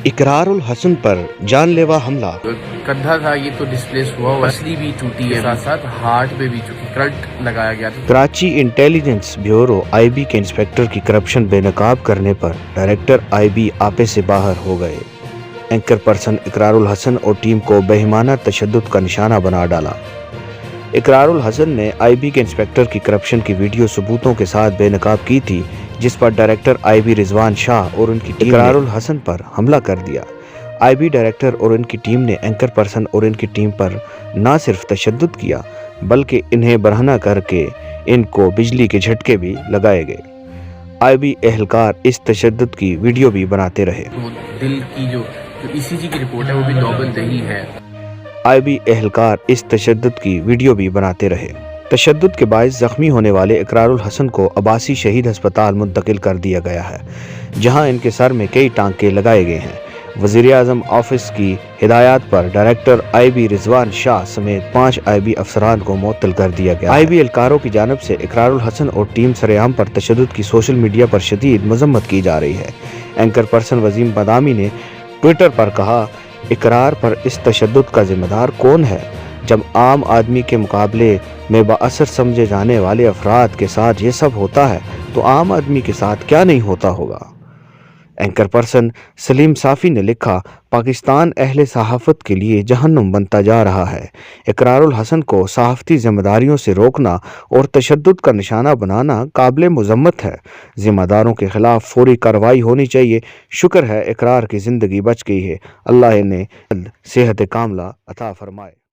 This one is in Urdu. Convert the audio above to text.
اقرار الحسن پر جان لیوا حملہ۔ کندھا تھا یہ تو ڈسپلیس ہوا، پسلی بھی ٹوٹی ہے، ساتھ ساتھ ہارٹ پہ بھی کرنٹ لگایا گیا تھا۔ Karachi intelligence bureau I B کے انسپیکٹر کی کرپشن بے نقاب کرنے پر ڈائریکٹر آئی بی آپے سے باہر ہو گئے۔ اینکر پرسن اقرار الحسن اور ٹیم کو بہیمانہ تشدد کا نشانہ بنا ڈالا۔ اقرار الحسن نے آئی بی کے انسپیکٹر کی کرپشن کی ویڈیو ثبوتوں کے ساتھ بے نقاب کی تھی، جس پر ڈائریکٹر آئی بی رضوان شاہ اور ان کی ٹیم نے اقرار الحسن پر حملہ کر دیا۔ آئی بی ڈائریکٹر اور ان کی ٹیم نے اینکر پرسن اور ان کی ٹیم پر نہ صرف تشدد کیا بلکہ انہیں برہنہ کر کے ان کو بجلی کے جھٹکے بھی لگائے گئے۔ آئی بی اہلکار اس تشدد کی ویڈیو بھی بناتے رہے۔ دل کی جو ای سی جی کی رپورٹ ہے وہ بھی نارمل نہیں ہے۔ آئی بی اہلکار اس تشدد کی ویڈیو بھی بناتے رہے۔ تشدد کے باعث زخمی ہونے والے اقرار الحسن کو عباسی شہید ہسپتال منتقل کر دیا گیا ہے، جہاں ان کے سر میں کئی ٹانکے لگائے گئے ہیں۔ وزیر اعظم آفس کی ہدایات پر ڈائریکٹر آئی بی رضوان شاہ سمیت 5 آئی بی افسران کو معطل کر دیا گیا۔ آئی بی اہلکاروں کی جانب سے اقرار الحسن اور ٹیم سرعام پر تشدد کی سوشل میڈیا پر شدید مذمت کی جا رہی ہے۔ اینکر پرسن وسیم بادامی نے ٹویٹر پر کہا، اقرار پر اس تشدد کا ذمہ دار کون ہے؟ جب عام آدمی کے مقابلے میں بااثر سمجھے جانے والے افراد کے ساتھ یہ سب ہوتا ہے تو عام آدمی کے ساتھ کیا نہیں ہوتا ہوگا؟ اینکر پرسن سلیم صافی نے لکھا، پاکستان اہل صحافت کے لیے جہنم بنتا جا رہا ہے۔ اقرار الحسن کو صحافتی ذمہ داریوں سے روکنا اور تشدد کا نشانہ بنانا قابل مذمت ہے۔ ذمہ داروں کے خلاف فوری کارروائی ہونی چاہیے۔ شکر ہے اقرار کی زندگی بچ گئی ہے، اللہ انہیں صحت کاملہ عطا فرمائے۔